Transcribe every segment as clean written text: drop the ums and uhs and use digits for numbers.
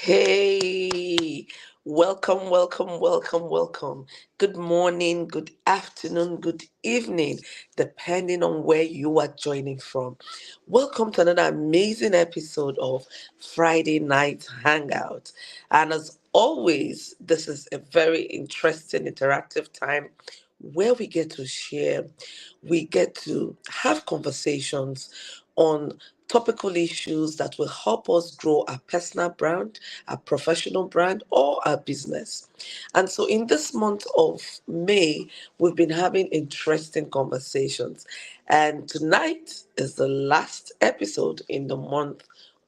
Hey, welcome, welcome, welcome, welcome. Good morning, good afternoon, good evening, depending on where you are joining from. Welcome to another amazing episode of Friday Night Hangout. And as always, this is a very interesting, interactive time where we get to share, we get to have conversations on topical issues that will help us grow our personal brand, our professional brand, or our business. And so, in this month of May, we've been having interesting conversations. And tonight is the last episode in the month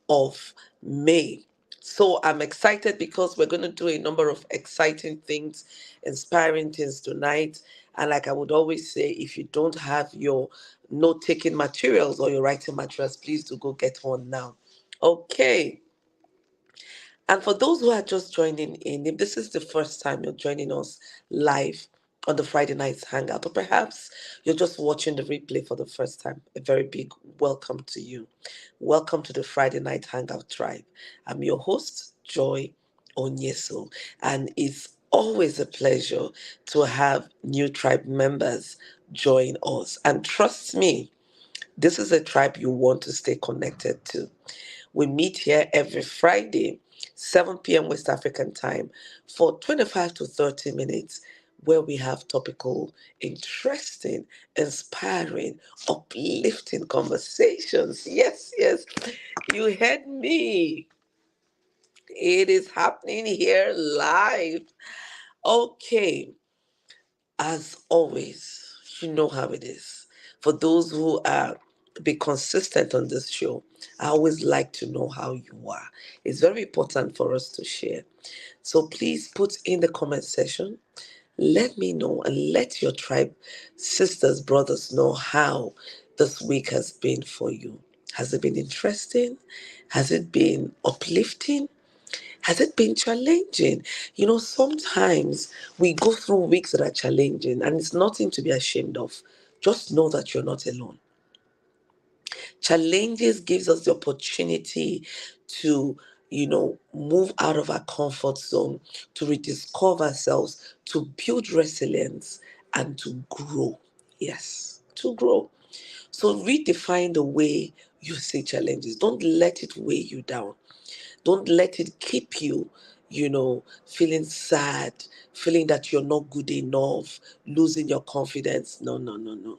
of May. So I'm excited because we're going to do a number of exciting things, inspiring things tonight. And like I would always say, if you don't have your note taking materials or your writing materials, please do go get one now. Okay. And for those who are just joining in, if this is the first time you're joining us live on the Friday Nights Hangout, or perhaps you're just watching the replay for the first time, a very big welcome to you. Welcome to the Friday Night Hangout Tribe. I'm your host, Joy Onyeso, and it's always a pleasure to have new tribe members join us. And trust me, this is a tribe you want to stay connected to. We meet here every Friday, 7 p.m. West African time, for 25 to 30 minutes, where we have topical, interesting, inspiring, uplifting conversations. Yes, yes, you heard me. It is happening here live. Okay, as always, you know how it is. For those who are be consistent on this show, I always like to know how you are. It's very important for us to share. So please put in the comment section. Let me know and let your tribe sisters, brothers know how this week has been for you. Has it been interesting? Has it been uplifting? Has it been challenging? Sometimes we go through weeks that are challenging and it's nothing to be ashamed of. Just know that you're not alone. Challenges gives us the opportunity to, move out of our comfort zone, to rediscover ourselves, to build resilience and to grow. Yes, to grow. So redefine the way you see challenges. Don't let it weigh you down. Don't let it keep you, feeling sad, feeling that you're not good enough, losing your confidence. No, no, no, no.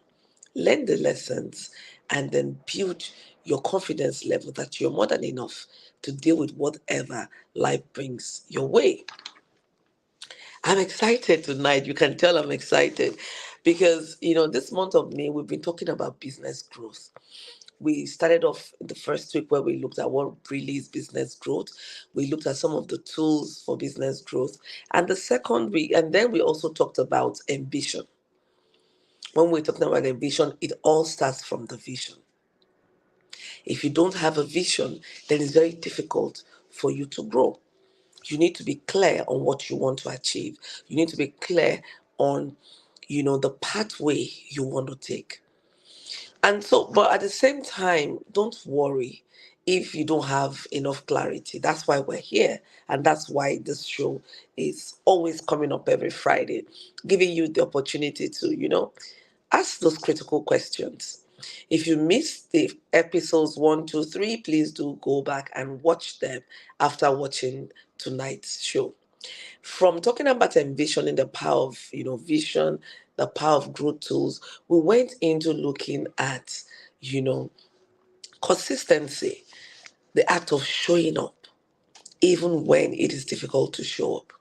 Learn the lessons and then build your confidence level that you're more than enough to deal with whatever life brings your way. I'm excited tonight. You can tell I'm excited because, this month of May, we've been talking about business growth. We started off the first week where we looked at what really is business growth. We looked at some of the tools for business growth. And the second week, and then we also talked about ambition. When we're talking about ambition, it all starts from the vision. If you don't have a vision, then it's very difficult for you to grow. You need to be clear on what you want to achieve. You need to be clear on, the pathway you want to take. And so, but at the same time, don't worry if you don't have enough clarity. That's why we're here. And that's why this show is always coming up every Friday, giving you the opportunity to, ask those critical questions. If you missed the episodes 1, 2, 3, please do go back and watch them after watching tonight's show. From talking about envisioning the power of, vision, the power of growth tools, we went into looking at, you know, consistency, the act of showing up, even when it is difficult to show up.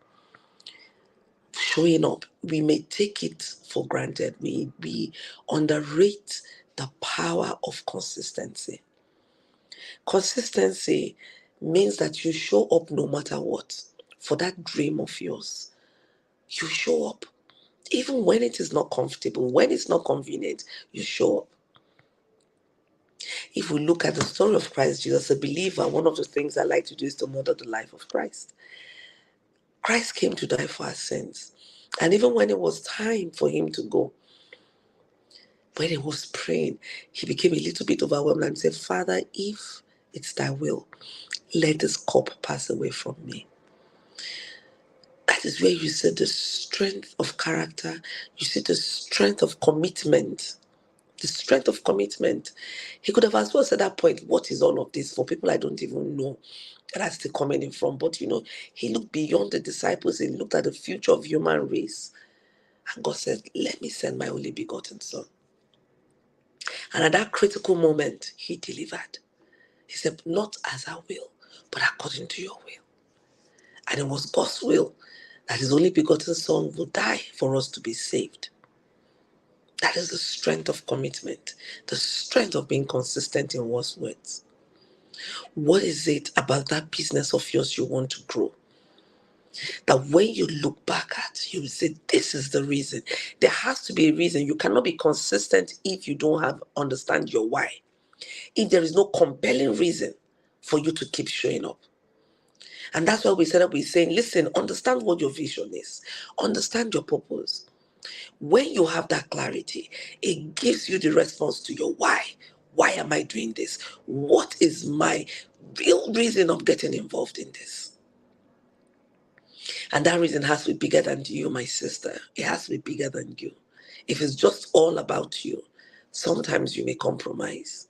Showing up, we may take it for granted. We underrate the power of consistency. Consistency means that you show up no matter what for that dream of yours. You show up. Even when it is not comfortable, when it's not convenient, you show up. If we look at the story of Christ Jesus, a believer, one of the things I like to do is to model the life of Christ. Christ came to die for our sins. And even when it was time for him to go, when he was praying, he became a little bit overwhelmed and said, Father, if it's thy will, let this cup pass away from me. That is where you see the strength of character, you see the strength of commitment. The strength of commitment. He could have as well said at that point, what is all of this for people I don't even know that are still coming in from? But he looked beyond the disciples, he looked at the future of human race. And God said, let me send my only begotten son. And at that critical moment, he delivered. He said, not as I will, but according to your will. And it was God's will that his only begotten son would die for us to be saved. That is the strength of commitment, the strength of being consistent in one's words. What is it about that business of yours you want to grow? That when you look back at, you will say, this is the reason. There has to be a reason. You cannot be consistent if you don't understand your why. If there is no compelling reason for you to keep showing up. And that's why we set up with saying, listen, understand what your vision is. Understand your purpose. When you have that clarity, it gives you the response to your why. Why am I doing this? What is my real reason of getting involved in this? And that reason has to be bigger than you, my sister. It has to be bigger than you. If it's just all about you, sometimes you may compromise.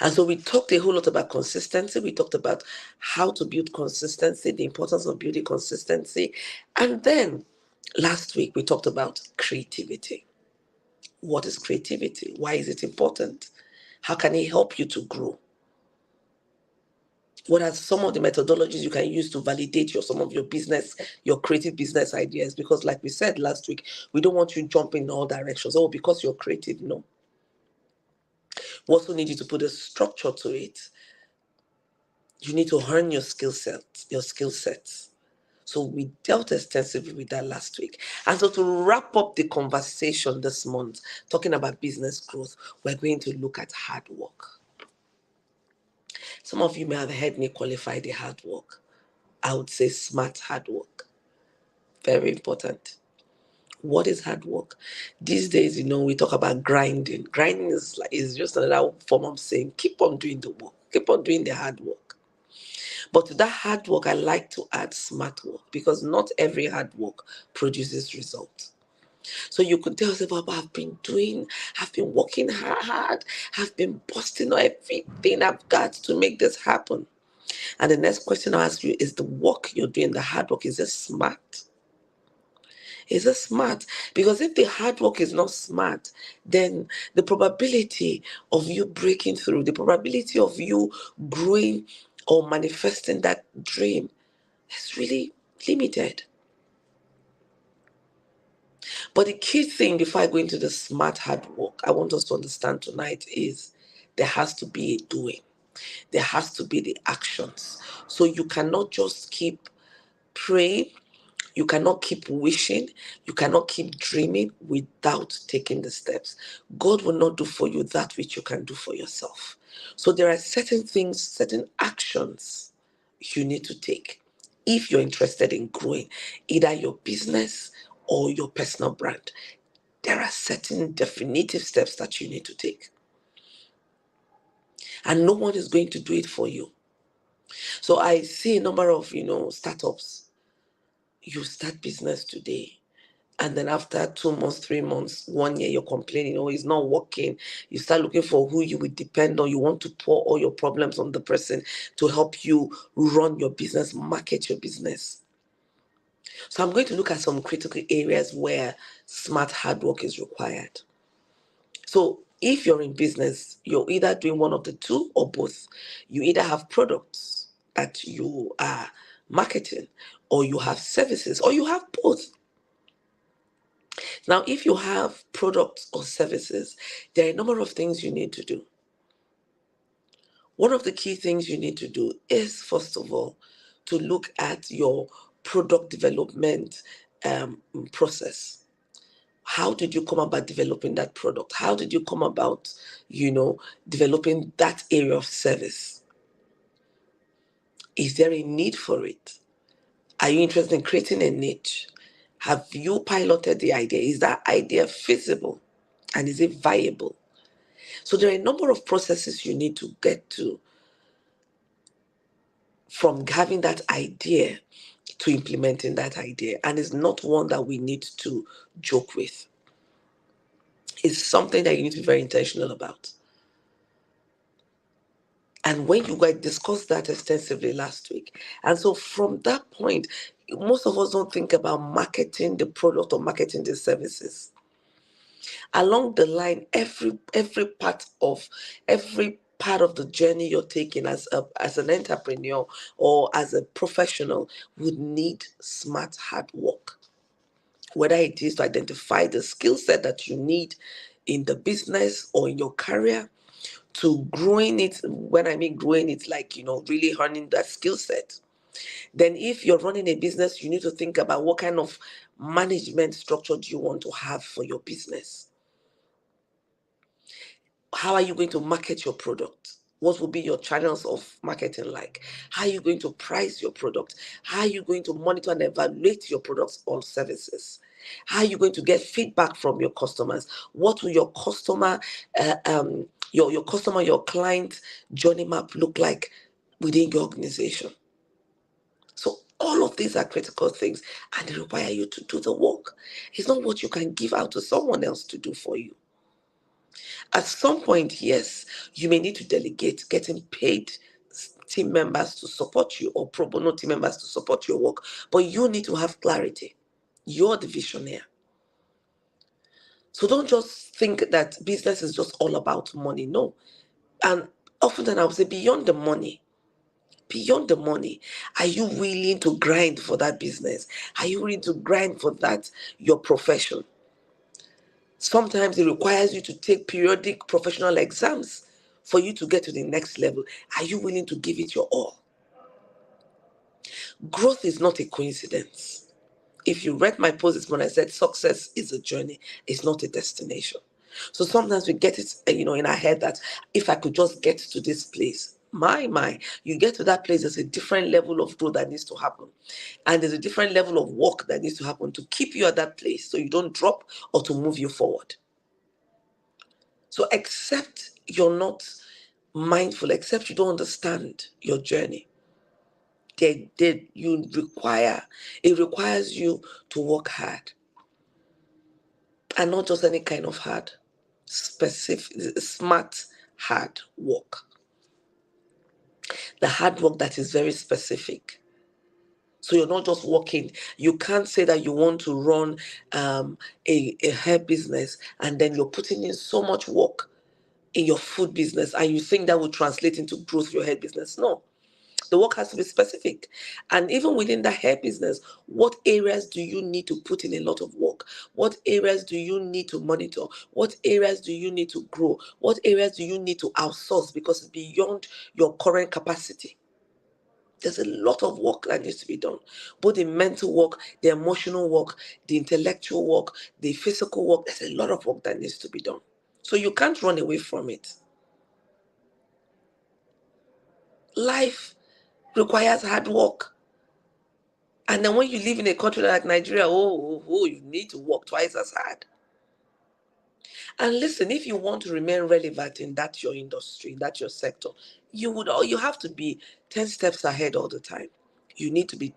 And so we talked a whole lot about consistency. We talked about how to build consistency, the importance of building consistency. And then last week we talked about creativity. What is creativity? Why is it important? How can it help you to grow? What are some of the methodologies you can use to validate some of your business, your creative business ideas? Because like we said last week, we don't want you jumping in all directions. Oh, because you're creative, no. We also need you to put a structure to it. You need to hone your skill sets. So we dealt extensively with that last week. And so to wrap up the conversation this month, talking about business growth, we're going to look at hard work. Some of you may have heard me qualify the hard work. I would say smart hard work. Very important. What is hard work? These days, we talk about grinding. Grinding is just another form of saying, keep on doing the work. Keep on doing the hard work. But to that hard work, I like to add smart work because not every hard work produces results. So you could tell yourself, I've been working hard, I've been busting everything I've got to make this happen. And the next question I ask you is the work you're doing, the hard work, is it smart? Is it smart? Because if the hard work is not smart, then the probability of you breaking through, the probability of you growing or manifesting that dream is really limited. But the key thing before I go into the smart hard work, I want us to understand tonight is there has to be a doing. There has to be the actions. So you cannot just keep praying. You cannot keep wishing. You cannot keep dreaming without taking the steps. God will not do for you that which you can do for yourself. So there are certain things, certain actions you need to take if you're interested in growing either your business or your personal brand. There are certain definitive steps that you need to take. And no one is going to do it for you. So I see a number of, startups. You start business today. And then after 2 months, 3 months, 1 year, you're complaining, oh, it's not working. You start looking for who you would depend on. You want to pour all your problems on the person to help you run your business, market your business. So I'm going to look at some critical areas where smart hard work is required. So if you're in business, you're either doing one of the two or both. You either have products that you are marketing, or you have services, or you have both. Now, if you have products or services, there are a number of things you need to do. One of the key things you need to do is, first of all, to look at your product development process. How did you come about developing that product? How did you come about, developing that area of service? Is there a need for it? Are you interested in creating a niche? Have you piloted the idea? Is that idea feasible? And is it viable? So there are a number of processes you need to get to from having that idea to implementing that idea. And it's not one that we need to joke with. It's something that you need to be very intentional about. And when you guys discussed that extensively last week. And so from that point, most of us don't think about marketing the product or marketing the services. Along the line, every part of the journey you're taking as an entrepreneur or as a professional would need smart hard work. Whether it is to identify the skill set that you need in the business or in your career, to growing it. When I mean growing it, like, really honing that skill set. Then if you're running a business, you need to think about what kind of management structure do you want to have for your business. How are you going to market your product? What will be your channels of marketing like? How are you going to price your product? How are you going to monitor and evaluate your products or services? How are you going to get feedback from your customers? What will your customer, your client journey map look like within your organization? So all of these are critical things, and they require you to do the work. It's not what you can give out to someone else to do for you. At some point, yes, you may need to delegate getting paid team members to support you or pro bono team members to support your work, but you need to have clarity. You're the visionaire. So don't just think that business is just all about money. No. And often I would say beyond the money, are you willing to grind for that business? Are you willing to grind for that, your profession? Sometimes it requires you to take periodic professional exams for you to get to the next level. Are you willing to give it your all? Growth is not a coincidence. If you read my post this morning, I said success is a journey, it's not a destination. So sometimes we get it, in our head that if I could just get to this place, you get to that place, there's a different level of growth that needs to happen. And there's a different level of work that needs to happen to keep you at that place so you don't drop or to move you forward. So except you're not mindful, except you don't understand your journey, it requires you to work hard. And not just any kind of hard, specific, smart, hard work. The hard work that is very specific. So you're not just working. You can't say that you want to run a hair business and then you're putting in so much work in your food business and you think that will translate into growth for your hair business. No. The work has to be specific. And even within the hair business, what areas do you need to put in a lot of work? What areas do you need to monitor? What areas do you need to grow? What areas do you need to outsource because it's beyond your current capacity? There's a lot of work that needs to be done. Both the mental work, the emotional work, the intellectual work, the physical work. There's a lot of work that needs to be done. So you can't run away from it. Life requires hard work. And then when you live in a country like Nigeria, you need to work twice as hard. And listen, if you want to remain relevant in that your industry, in that your sector, you have to be 10 steps ahead all the time. You need to be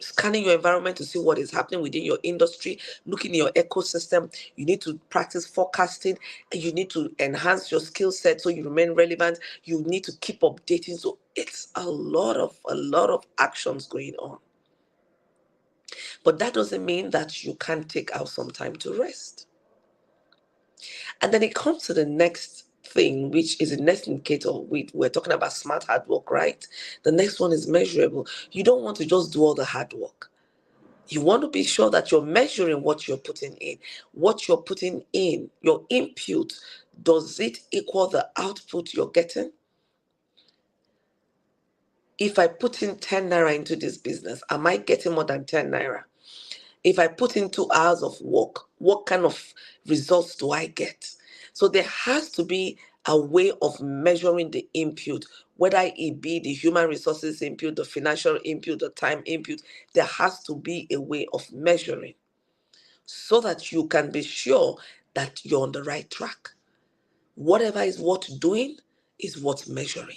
scanning your environment to see what is happening within your industry, looking in your ecosystem. You need to practice forecasting, and you need to enhance your skill set so you remain relevant. You need to keep updating. So it's a lot of actions going on. But that doesn't mean that you can't take out some time to rest. And then it comes to the next thing, which is the next indicator. We're talking about smart hard work, right? The next one is measurable. You don't want to just do all the hard work. You want to be sure that you're measuring what you're putting in. What you're putting in, your input, does it equal the output you're getting? If I put in 10 naira into this business, am I getting more than 10 naira? If I put in 2 hours of work, what kind of results do I get? So there has to be a way of measuring the input, whether it be the human resources input, the financial input, the time input. There has to be a way of measuring so that you can be sure that you're on the right track. Whatever is worth doing is worth measuring.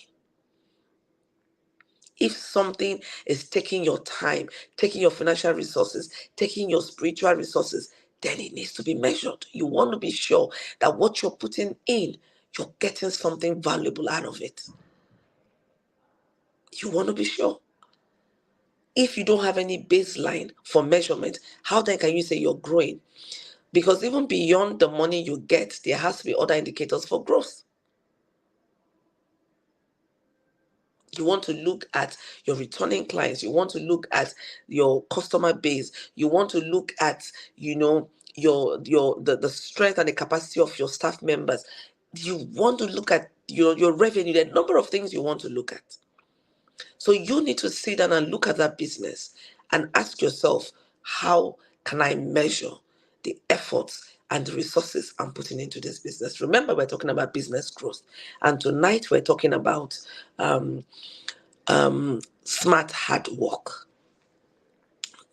If something is taking your time, taking your financial resources, taking your spiritual resources, then it needs to be measured. You want to be sure that what you're putting in, you're getting something valuable out of it. You want to be sure. If you don't have any baseline for measurement, how then can you say you're growing? Because even beyond the money you get, there has to be other indicators for growth. You want to look at your returning clients. You want to look at your customer base. You want to look at, the strength and the capacity of your staff members. You want to look at your revenue. There are a number of things you want to look at. So you need to sit down and look at that business and ask yourself, how can I measure the efforts and the resources I'm putting into this business? Remember, we're talking about business growth. And tonight we're talking about smart hard work.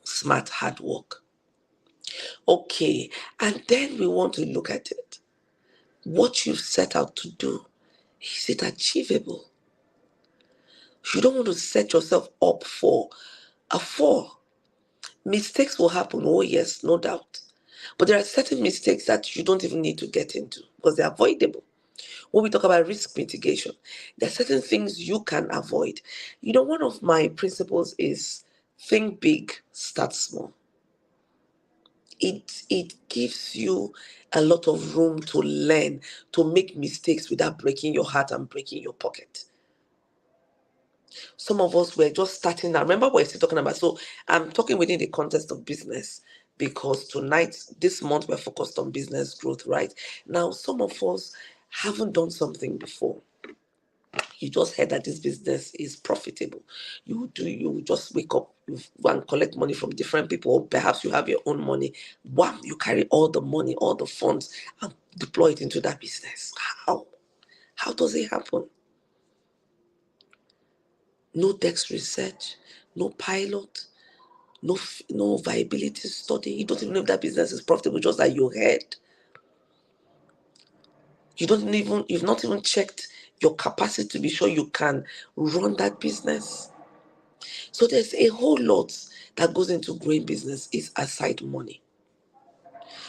Smart hard work. Okay. And then we want to look at it. What you've set out to do, is it achievable? You don't want to set yourself up for a fall. Mistakes will happen, oh yes, no doubt. But there are certain mistakes that you don't even need to get into because they're avoidable. When we talk about risk mitigation, there are certain things you can avoid. One of my principles is think big, start small. It gives you a lot of room to learn, to make mistakes without breaking your heart and breaking your pocket. Some of us were just starting now. Remember what we're still talking about. So I'm talking within the context of business because this month, we're focused on business growth, right? Now, some of us haven't done something before. You just heard that this business is profitable. You just wake up, you go and collect money from different people, or perhaps you have your own money. Wow, you carry all the money, all the funds, and deploy it into that business. How? How does it happen? No desk research, no pilot, no viability study. You don't even know if that business is profitable, just like you heard. You've not even checked your capacity to be sure you can run that business. So there's a whole lot that goes into growing business is aside money.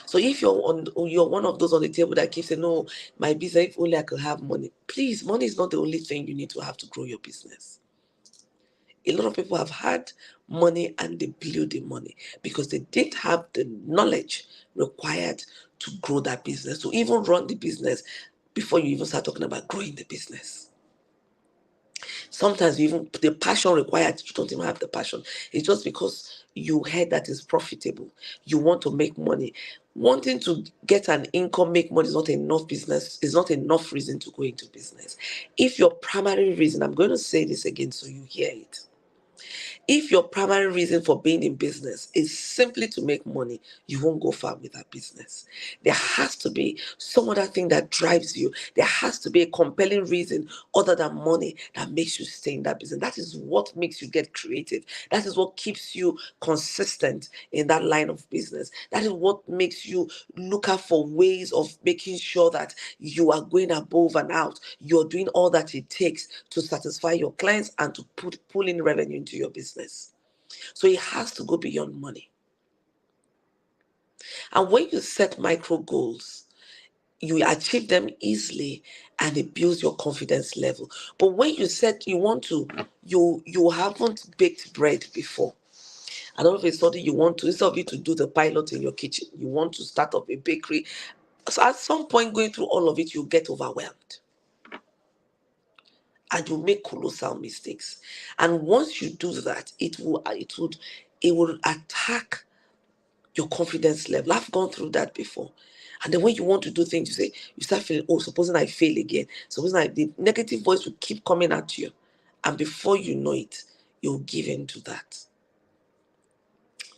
So if you're one of those on the table that keeps saying, no, my business, if only I could have money. Please, money is not the only thing you need to have to grow your business. A lot of people have had money and they blew the money because they didn't have the knowledge required to grow that business, to even run the business before you even start talking about growing the business. Sometimes even the passion required, you don't even have the passion. It's just because you heard that it's profitable. You want to make money. Wanting to get an income, make money is not enough reason to go into business. If your primary reason, I'm going to say this again so you hear it. If your primary reason for being in business is simply to make money, you won't go far with that business. There has to be some other thing that drives you. There has to be a compelling reason other than money that makes you stay in that business. That is what makes you get creative. That is what keeps you consistent in that line of business. That is what makes you look out for ways of making sure that you are going above and out. You're doing all that it takes to satisfy your clients and to pull in revenue into your business. So it has to go beyond money. And when you set micro goals, you achieve them easily and it builds your confidence level. But when you said you want to, you haven't baked bread before. And all of a sudden you want to, instead of you to do the pilot in your kitchen, you want to start up a bakery. So at some point going through all of it, you get overwhelmed. And you make colossal mistakes. And once you do that, it will attack your confidence level. I've gone through that before. And then when you want to do things, you start feeling, oh, supposing I fail again. The negative voice will keep coming at you. And before you know it, you'll give in to that.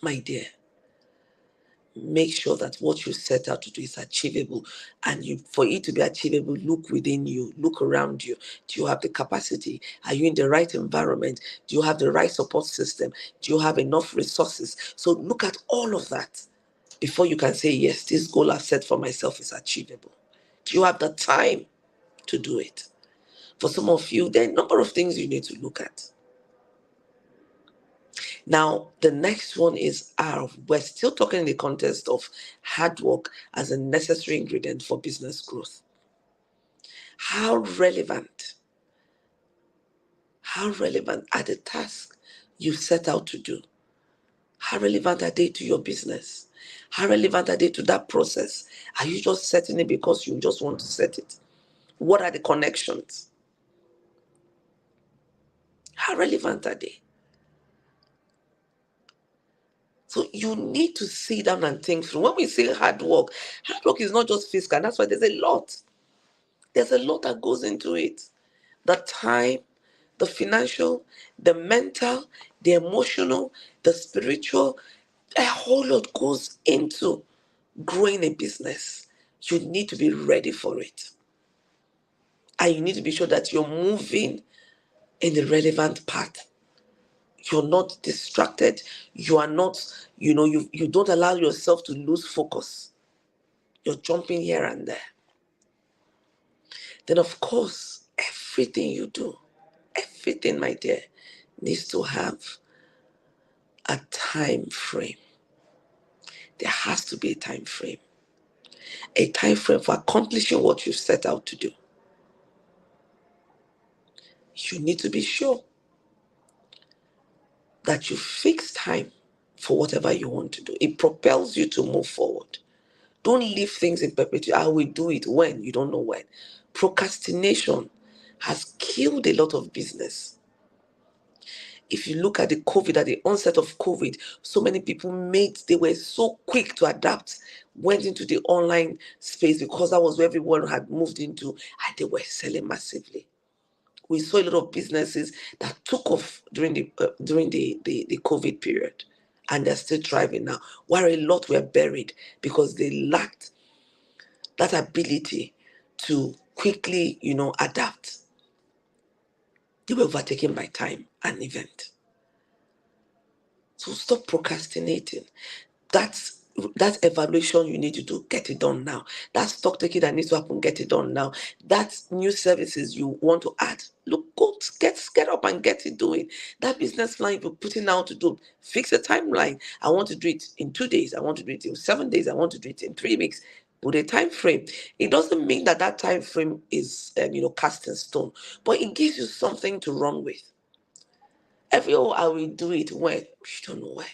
My dear, make sure that what you set out to do is achievable. And for it to be achievable, look within you, look around you. Do you have the capacity? Are you in the right environment? Do you have the right support system? Do you have enough resources? So look at all of that before you can say, yes, this goal I've set for myself is achievable. Do you have the time to do it? For some of you, there are a number of things you need to look at. Now, the next one is we're still talking in the context of hard work as a necessary ingredient for business growth. How relevant, how relevant are the tasks you set out to do? How relevant are they to your business? How relevant are they to that process? Are you just setting it because you just want to set it? What are the connections? How relevant are they? So you need to sit down and think through. When we say hard work is not just physical. That's why there's a lot. There's a lot that goes into it. The time, the financial, the mental, the emotional, the spiritual, a whole lot goes into growing a business. You need to be ready for it. And you need to be sure that you're moving in the relevant path. You're not distracted. You are not, you don't allow yourself to lose focus. You're jumping here and there. Then, of course, everything you do, everything, my dear, needs to have a time frame. There has to be a time frame for accomplishing what you've set out to do. You need to be sure that you fix time for whatever you want to do. It propels you to move forward. Don't leave things in perpetuity. I will do it when you don't know when. Procrastination has killed a lot of business. If you look at at the onset of COVID, so many people they were so quick to adapt, went into the online space because that was where everyone had moved into, and they were selling massively. We saw a lot of businesses that took off during the COVID period, and they're still thriving now, while a lot were buried because they lacked that ability to quickly, adapt. They were overtaken by time and event. So stop procrastinating. That's that evaluation you need to do, get it done now. That stock taking that needs to happen, get it done now. That new services you want to add, look, go get up and get it doing. That business plan you're putting out to do, fix a timeline. I want to do it in 2 days. I want to do it in 7 days. I want to do it in 3 weeks. Put a time frame. It doesn't mean that time frame is cast in stone, but it gives you something to run with. I will do it when you don't know when.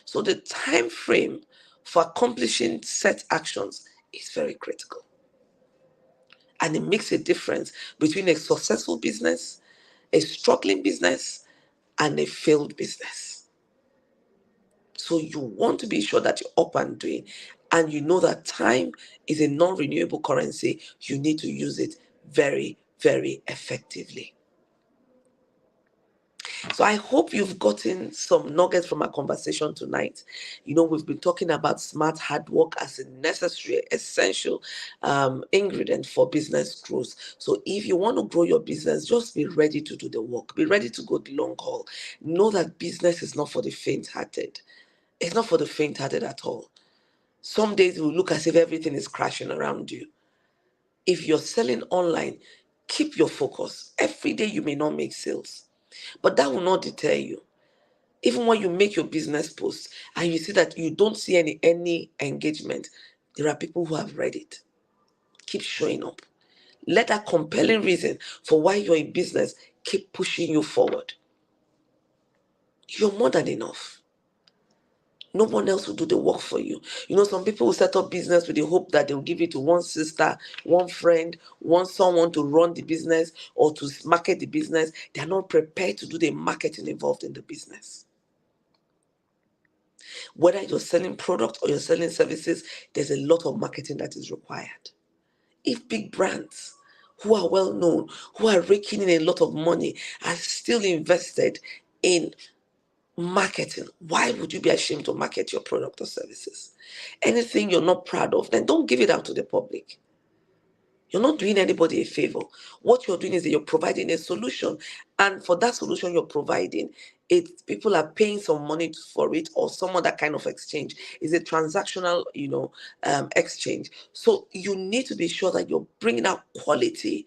So the time frame for accomplishing set actions is very critical. And it makes a difference between a successful business, a struggling business, and a failed business. So you want to be sure that you're up and doing, and you know that time is a non-renewable currency. You need to use it very, very effectively. So I hope you've gotten some nuggets from our conversation tonight. We've been talking about smart hard work as a necessary, essential ingredient for business growth. So if you want to grow your business, just be ready to do the work. Be ready to go the long haul. Know that business is not for the faint-hearted. It's not for the faint-hearted at all. Some days it will look as if everything is crashing around you. If you're selling online, keep your focus. Every day you may not make sales, but that will not deter you. Even when you make your business post and you see that you don't see any engagement, there are people who have read it. Keep showing up. Let that compelling reason for why you're in business keep pushing you forward. You're more than enough. No one else will do the work for you. Some people will set up business with the hope that they'll give it to one sister, one friend, someone to run the business or to market the business. They're not prepared to do the marketing involved in the business. Whether you're selling products or you're selling services, there's a lot of marketing that is required. If big brands who are well known, who are raking in a lot of money, are still invested in marketing, why would you be ashamed to market your product or services? Anything you're not proud of, then don't give it out to the public. You're not doing anybody a favor. What you're doing is that you're providing a solution. And for that solution you're providing, people are paying some money for it, or some other kind of exchange. It's a transactional, exchange. So you need to be sure that you're bringing out quality,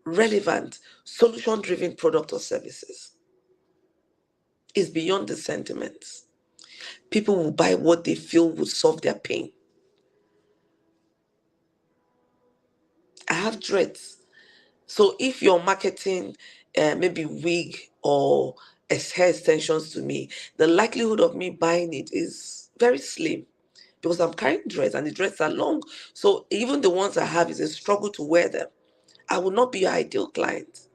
relevant, solution-driven product or services. It's beyond the sentiments. People will buy what they feel will solve their pain. I have dreads. So if you're marketing maybe wig or hair extensions to me, the likelihood of me buying it is very slim because I'm carrying dreads and the dreads are long. So even the ones I have is a struggle to wear them. I will not be your ideal client.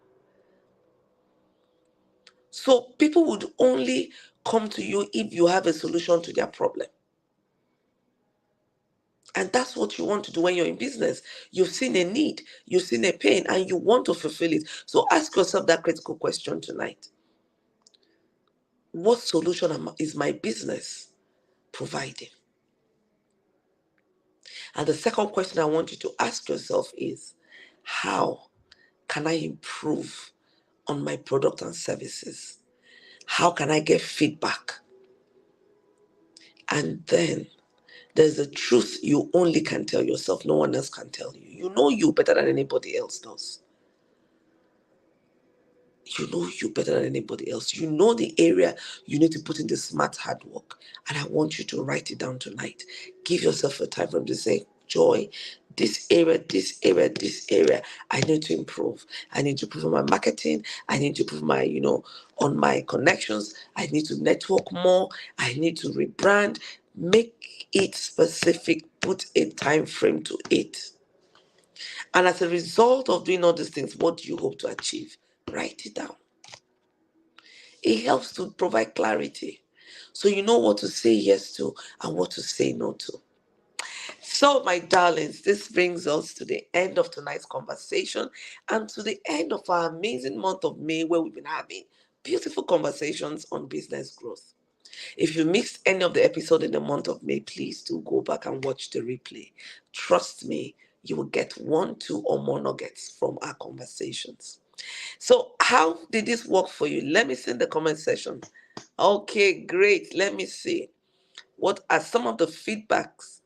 So people would only come to you if you have a solution to their problem. And that's what you want to do when you're in business. You've seen a need, you've seen a pain, and you want to fulfill it. So ask yourself that critical question tonight. What solution is my business providing? And the second question I want you to ask yourself is, how can I improve on my product and services? How can I get feedback? And then there's a truth you only can tell yourself. No one else can tell you. You know you better than anybody else does. You know you better than anybody else. You know the area you need to put in the smart hard work. And I want you to write it down tonight. Give yourself a time frame to say, Joy, this area, this area, this area, I need to improve. I need to improve on my marketing. I need to improve my, on my connections. I need to network more. I need to rebrand. Make it specific. Put a time frame to it. And as a result of doing all these things, what do you hope to achieve? Write it down. It helps to provide clarity. So you know what to say yes to and what to say no to. So, my darlings, this brings us to the end of tonight's conversation and to the end of our amazing month of May, where we've been having beautiful conversations on business growth. If you missed any of the episode in the month of May, please do go back and watch the replay. Trust me, you will get one, two, or more nuggets from our conversations. So, how did this work for you? Let me see in the comment section. Okay, great. Let me see. What are some of the feedbacks?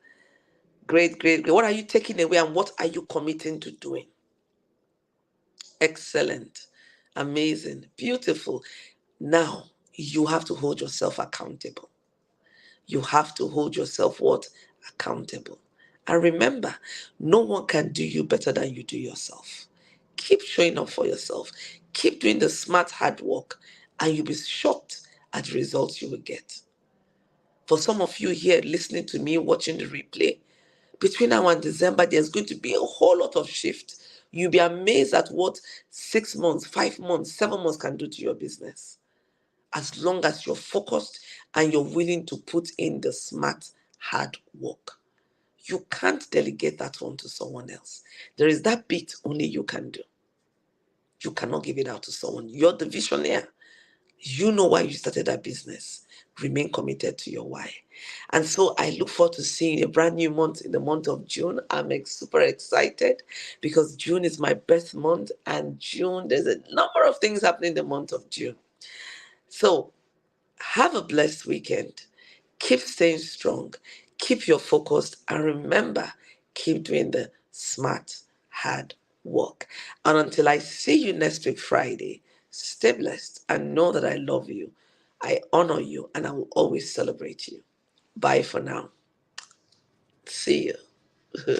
Great, great, great. What are you taking away and what are you committing to doing? Excellent. Amazing. Beautiful. Now, you have to hold yourself accountable. You have to hold yourself what? Accountable. And remember, no one can do you better than you do yourself. Keep showing up for yourself. Keep doing the smart hard work, and you'll be shocked at the results you will get. For some of you here listening to me, watching the replay, between now and December, there's going to be a whole lot of shift. You'll be amazed at what 6 months, 5 months, 7 months can do to your business. As long as you're focused and you're willing to put in the smart, hard work. You can't delegate that one to someone else. There is that bit only you can do. You cannot give it out to someone. You're the visionary. You know why you started that business. Remain committed to your why. And so I look forward to seeing a brand new month in the month of June. I'm super excited because June is my birth month, and June, there's a number of things happening in the month of June. So have a blessed weekend. Keep staying strong. Keep your focus. And remember, keep doing the smart, hard work. And until I see you next week, Friday, stay blessed and know that I love you. I honor you and I will always celebrate you. Bye for now. See you.